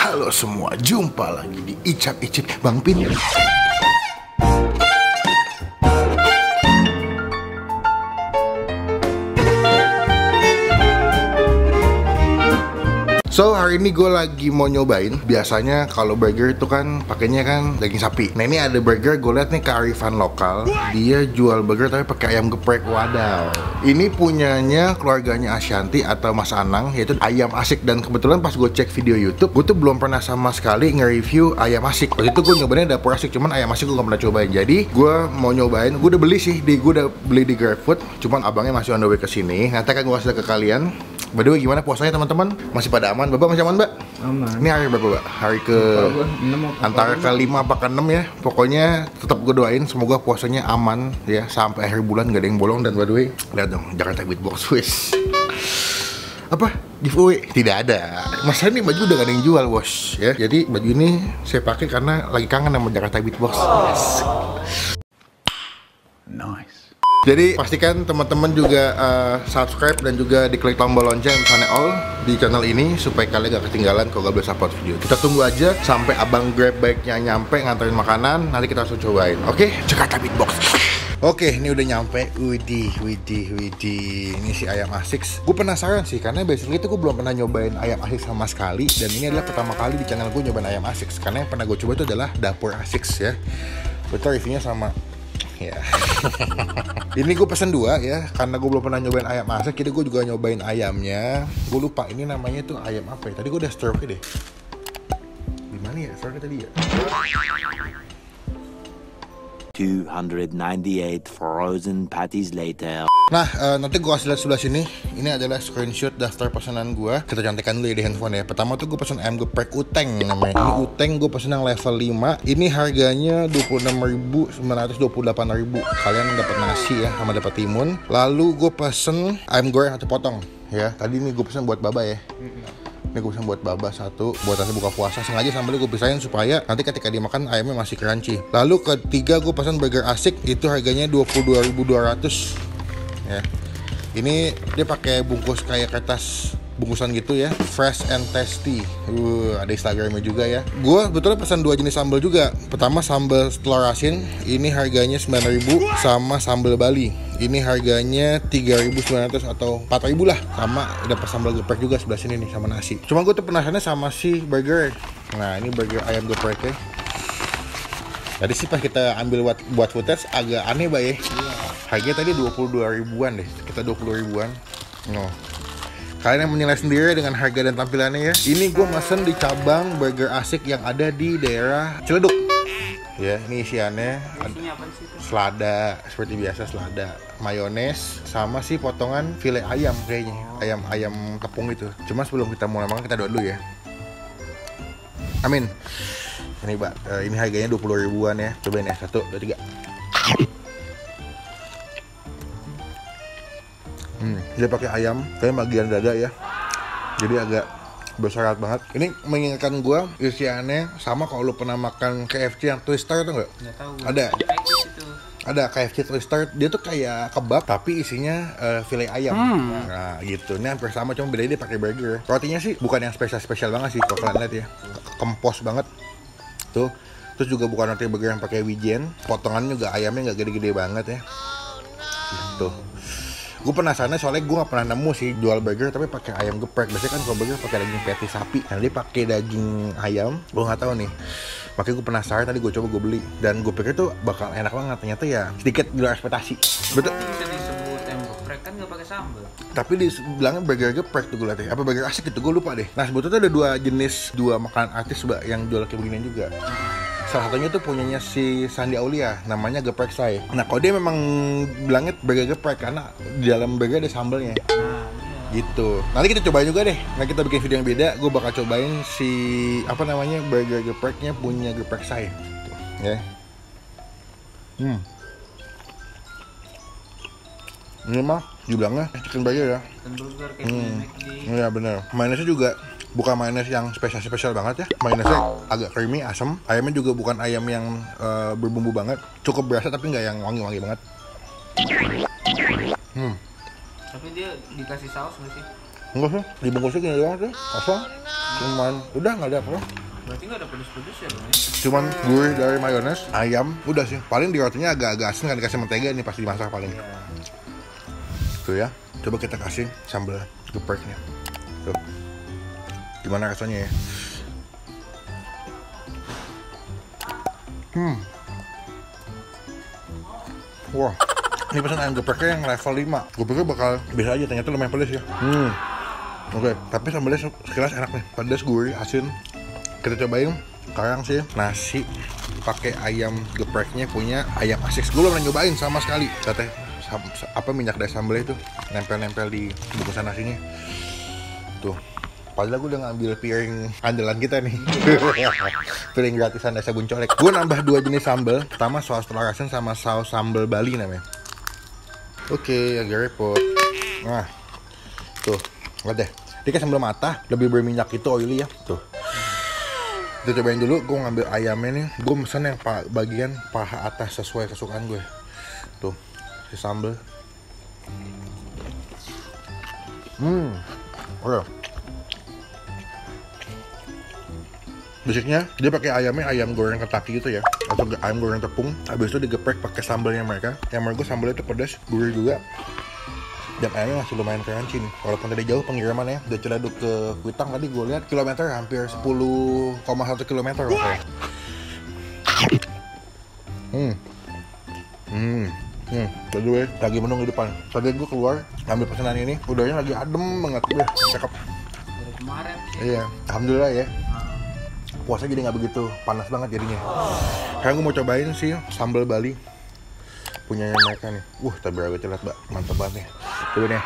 Halo semua, jumpa lagi di Icap Icip Bang Pin. So, hari ini gue lagi mau nyobain. Biasanya kalau burger itu kan pakainya kan daging sapi. Nah, ini ada burger, gue liat nih kearifan lokal. Dia jual burger tapi pakai ayam geprek. Wadaw. Ini punyanya keluarganya Ashanti atau Mas Anang, yaitu ayam asik. Dan kebetulan pas gue cek video YouTube, gue tuh belum pernah sama sekali nge-review ayam asik. Waktu itu gue nyobainnya dapur asik, cuman ayam asik gue gak pernah cobain. Jadi, gue mau nyobain. Gue udah beli sih, gue udah beli di GrabFood. Cuman abangnya masih on the way ke sini. Nanti akan gue kasih ke kalian. By the way, gimana puasanya teman-teman? Masih pada aman? Bapak masih aman, Mbak? Aman. Ini hari berapa, Mbak? Hari ke... antara ke 5 apa ke 6 ya. Pokoknya tetap gue doain semoga puasanya aman ya. Sampai akhir bulan gak ada yang bolong. Dan by the way, lihat dong, Jakarta Beatbox Swiss. Apa? Giveaway? Tidak ada. Masalah ini baju udah gak ada yang jual, bos ya. Jadi baju ini saya pakai karena lagi kangen sama Jakarta Beatbox. Yes. Nice. Jadi pastikan teman-teman juga subscribe dan juga diklik tombol lonceng misalnya all di channel ini supaya kalian gak ketinggalan kalau gak boleh upload video. Kita tunggu aja sampai abang Grab bike-nya nyampe nganterin makanan, nanti kita langsung cobain. Oke, Jakarta Beatbox. Oke, ini udah nyampe. Widih. Ini si ayam asik. Gue penasaran sih karena basically itu gue belum pernah nyobain ayam asik sama sekali. Dan ini adalah pertama kali di channel gue nyobain ayam asik. Karena yang pernah gue coba itu adalah dapur asik ya. Betul, reviewnya sama. Ya. Ini gue pesen 2 ya, karena gue belum pernah nyobain ayam asik, jadi gue juga nyobain ayamnya. Gue lupa ini namanya tuh ayam apa ya? Tadi gue udah stir deh. Gimana ya? Stir tadi ya? 298 frozen patties later. Nah, nanti gue kasih lihat sebelah sini. Ini adalah screenshot daftar pesanan gue. Kita cantikkan dulu ya di handphone ya. Pertama tuh gue pesen ayam geprek uteng namanya. Ini uteng gue pesen yang level 5. Ini harganya 26.928.000. Kalian dapat nasi ya, sama dapat timun. Lalu gue pesen ayam goreng 1 potong ya. Tadi ini gue pesen buat Baba ya. Ini gue pesen buat Baba 1 buat nanti buka puasa. Sengaja sambalnya gue pisahin supaya nanti ketika dimakan ayamnya masih crunchy. Lalu ketiga gue pesen burger asik. Itu harganya 22.200 ya. Ini dia pakai bungkus kayak kertas bungkusan gitu ya, fresh and tasty. Ada Instagramnya juga ya. Gue betulnya pesan 2 jenis sambal juga. Pertama sambal telur asin, ini harganya 9.000, sama sambal Bali. Ini harganya 3.900 atau 4.000 lah. Sama dapat sambal geprek juga sebelah sini nih sama nasi. Cuma gue tuh penasarannya sama si burger. Nah, ini burger ayam gepreknya. Tadi sih pas kita ambil buat footage agak aneh, Mbak ya. Harganya tadi 22 ribuan deh, kita 20 ribuan. No. Kalian yang menilai sendiri dengan harga dan tampilannya ya. Ini gue mesen di cabang burger asik yang ada di daerah Ciledug. Ya, ini isiannya selada, seperti biasa selada, mayones, sama sih potongan file ayam kayaknya. Ayam tepung itu. Cuma sebelum kita mulai makan kita doa dulu ya. Amin. Ini Mbak, ini harganya 20 ribuan ya. Cobain ya, 1, 2, 3. Dia pakai ayam, kayak bagian dada ya. Jadi agak berserat banget. Ini mengingatkan gue isiannya sama kalau lu pernah makan KFC yang twister tuh nggak? Nggak tahu. Ada KFC twister, dia tuh kayak kebab tapi isinya file ayam. Nah gitu. Ini hampir sama, cuma bedanya dia pakai burger. Rotinya sih bukan yang spesial banget sih kalau kalian lihat ya. Kempos banget. Tuh. Terus juga bukan roti burger yang pakai wijen. Potongannya juga ayamnya nggak gede-gede banget ya. Gitu. Gue penasaran soalnya gue gak pernah nemu sih jual burger tapi pakai ayam geprek. Biasanya kan kalau burger pakai daging patty sapi, nah dia pakai daging ayam. Gue nggak tahu nih, makanya gue penasaran. Tadi gue coba, gue beli dan gue pikir tuh bakal enak banget. Ternyata ya sedikit di luar ekspektasi. Betul. Bisa disebut ayam geprek kan nggak pakai sambal. Tapi dibilangnya burger geprek tuh gue liat ya. Apa burger asik gitu gue lupa deh. Nah sebetulnya ada 2 makanan artis Mbak yang jual kayak beginian juga. Salah satunya tuh punyanya si Sandi Aulia, namanya geprek say. Nah kalau dia memang bilangnya burger geprek karena di dalam burger ada sambalnya. Gitu. Nanti kita cobain juga deh. Nah kita bikin video yang beda. Gue bakal cobain si apa namanya burger gepreknya punya geprek say. Ya. Ini mah dibilangnya chicken burger ya. Chicken burger kayak Iya bener. Mayonesnya juga bukan mayones yang spesial banget ya. Mayonesnya agak creamy, asam. Ayamnya juga bukan ayam yang berbumbu banget. Cukup berasa tapi nggak yang wangi-wangi banget. Tapi dia dikasih saus nggak sih? Enggak sih, dibungkusnya gini doang sih, kosong. Cuman, udah nggak ada apa. Berarti nggak ada pedes-pedes ya bang? Cuman gurih dari mayones, ayam, udah sih. Paling di rotinya agak-agak asin kan dikasih mentega nih pasti dimasak paling. Tuh ya, coba kita kasih sambal gepreknya. Tuh, gimana rasanya ya? Wah, ini pesan ayam gepreknya yang level 5. Gue pikir bakal biasa aja, ternyata lumayan pedas ya. Oke, tapi sambalnya sekilas enak nih, pedas, gurih, asin. Kita cobain sekarang sih nasi pakai ayam gepreknya punya ayam Asics. Gue belum pernah nyobain sama sekali. Katanya apa minyak dari sambalnya itu nempel-nempel di bungkusan nasinya. Tuh, padahal gue udah ngambil piring andalan kita nih. Piring gratisan dari Sabun Colek. Gue nambah 2 jenis sambal. Pertama saus telur asin sama saus sambal Bali namanya. Oke, agak repot. Nah, tuh, lihat deh. Dia kan sambal matah, lebih berminyak itu oily ya. Tuh. Kita cobain dulu, gue ngambil ayamnya nih. Gue mesen yang bagian paha atas sesuai kesukaan gue. Tuh, si sambal. Oke. Basicnya dia pakai ayamnya ayam goreng Kentucky gitu ya, atau ayam goreng tepung. Habis itu digeprek pakai sambalnya mereka. Yang menurut gue sambalnya itu pedas, gurih juga. Dan ayamnya masih lumayan crunchy nih. Walaupun tadi jauh pengirimannya, udah Ciledug ke Kuitang tadi gue lihat kilometer hampir 10,1 kilometer. By the way, lagi menunggu di depan. Tadi gue keluar ambil pesanan ini, udahnya lagi adem banget, udah cakep. Dari kemarin sih. Iya, alhamdulillah ya. Puasa jadi nggak begitu panas banget jadinya. Sekarang gue mau cobain sih sambal Bali punyanya mereka nih. Tapi gue lihat mbak, mantep banget nih. Coba nih.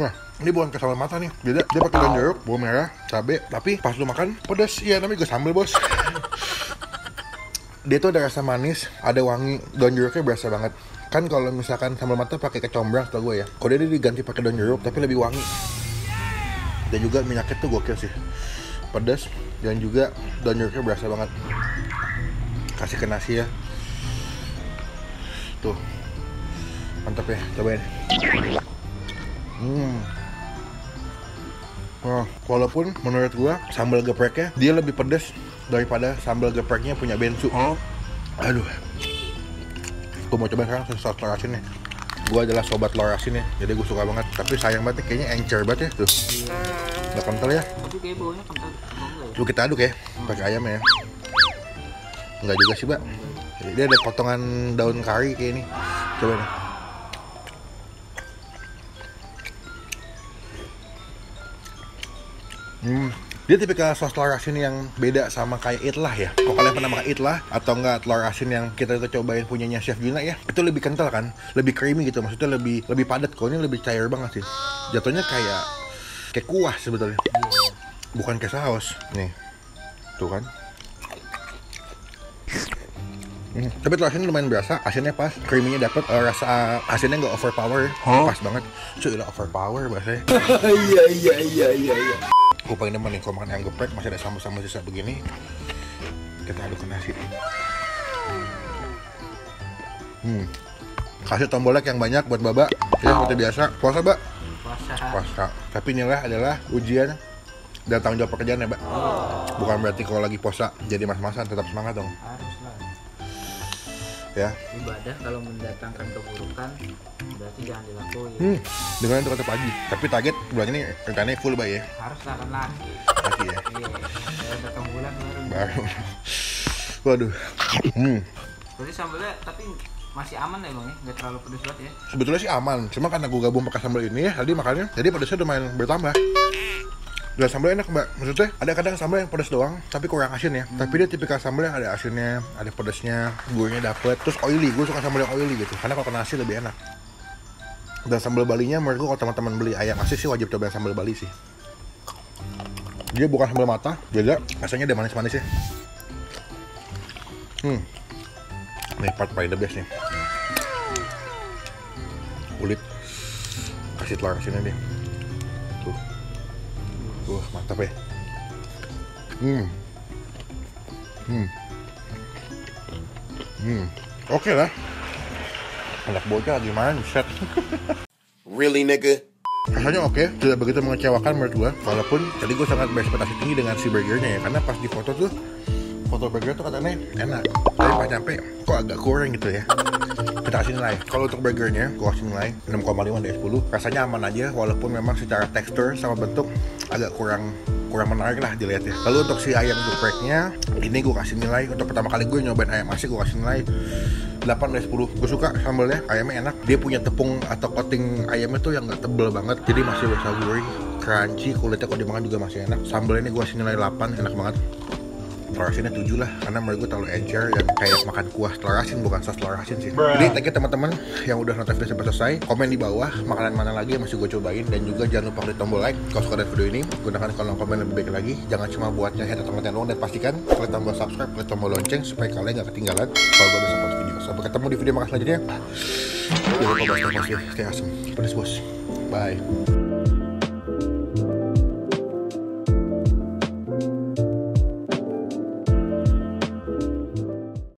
Nah, ini bukan ke sambal mata nih. Beda, dia pakai daun jeruk, bawang merah, cabe. Tapi pas lu makan pedas. Iya, namanya juga sambal bos. Dia tuh ada rasa manis, ada wangi, daun jeruknya berasa banget. Kan kalau misalkan sambal mata pakai kecombrang setahu gue ya. Kalau dia diganti pakai daun jeruk tapi lebih wangi. Dan juga minyaknya tuh gokil sih. Pedas dan juga daun jeruknya berasa banget. Kasih ke nasi ya. Tuh. Mantap ya, cobain. Nah, walaupun menurut gua sambal gepreknya dia lebih pedas daripada sambal gepreknya punya Bensu. Aduh. Gue mau coba sekarang saus telur asin nih. Gue adalah sobat telur asin ya, jadi gue suka banget. Tapi sayang banget nih, kayaknya encer banget ya tuh. Nggak kental ya. Tapi kayak baunya kental. Lu kita aduk ya, pakai ayam ya. Enggak juga sih, Mbak. Dia ada potongan daun kari kayak ini. Coba nih. Dia tipikal saus telur asin yang beda sama kayak Itlah ya. Kalau kalian pernah makan Itlah atau enggak telur asin yang kita itu cobain punyanya Chef Juna ya, itu lebih kental kan, lebih creamy gitu, maksudnya lebih padat. Kalau ini lebih cair banget sih. Jatuhnya kayak kuah sebetulnya. Bukan kayak saus. Nih. Tuh kan. Tapi telur asinnya lumayan berasa, asinnya pas, creamy-nya dapet, rasa asinnya nggak overpower, pas banget. Cuy lah overpower bahasanya. Iya. Gue paling demen nih kalau makan ayam geprek masih ada sambal-sambal sisa begini. Kita aduk ke nasi. Kasih tombolek yang banyak buat Baba. Ya seperti biasa. Puasa, Mbak? Puasa. Tapi inilah adalah ujian dan tanggung jawab pekerjaan ya, Mbak. Bukan berarti kalau lagi puasa jadi mas-masan, tetap semangat dong. Haruslah. Ya. Ibadah kalau mendatangkan keburukan berarti jangan dilakuin. Dengan itu kata pagi. Tapi target bulan ini rencananya full, Mbak ya. Haruslah kan lagi. Lagi ya. Iya. Datang bulan Baru. Waduh. Berarti sambalnya tapi masih aman ya bang ya, nggak terlalu pedes banget ya? Sebetulnya sih aman, cuma karena gue gabung pakai sambal ini ya, tadi makannya, jadi pedasnya lumayan bertambah. Dan sambal enak mbak, maksudnya ada kadang sambal yang pedas doang, tapi kurang asin ya. Tapi dia tipikal sambal yang ada asinnya, ada pedasnya, gurihnya dapet, terus oily. Gue suka sambal yang oily gitu, karena kalau kena nasi lebih enak. Dan sambal Balinya menurut gue kalau teman-teman beli ayam asin sih wajib cobain sambal Bali sih. Dia bukan sambal mata, beda, rasanya dia manis-manis ya. Nih part paling the best nih. Kulit, kasih telur asinnya deh. Tuh, mantap ya. Oke lah. Anak bocah gimana set. Really, nigga? Rasanya oke, tidak begitu mengecewakan menurut gua. Walaupun tadi gua sangat berekspektasi tinggi dengan si burgernya ya, karena pas di foto tuh foto burger tuh katanya enak, tapi pas nyampe kok agak kurang gitu ya. Kita kasih nilai. Kalau untuk burgernya, gua kasih nilai 6,5 dari 10. Rasanya aman aja, walaupun memang secara tekstur sama bentuk agak kurang menarik lah dilihat ya. Lalu untuk si ayam gepreknya, ini gue kasih nilai, untuk pertama kali gue nyobain ayam asin, gue kasih nilai 8 dari 10. Gue suka sambalnya, ayamnya enak. Dia punya tepung atau coating ayamnya tuh yang gak tebel banget, jadi masih berasa gurih, crunchy, kulitnya kalau dimakan juga masih enak. Sambalnya ini gue kasih nilai 8, enak banget. Telur asinnya 7 lah, karena menurut gue terlalu encer dan kayak makan kuah telur asin, bukan sos telur asin sih. Jadi thank you teman-teman yang udah nonton video sampai selesai. Komen di bawah makanan mana lagi yang masih gue cobain, dan juga jangan lupa klik tombol like kalau suka dengan video ini. Gunakan kolom komen lebih baik lagi, jangan cuma buat nyahet atau konten doang, dan pastikan klik tombol subscribe, klik tombol lonceng supaya kalian gak ketinggalan kalau gue bisa post video. Sampai ketemu di video makan selanjutnya. Jangan lupa stay positif, stay awesome, pedas bos, bye.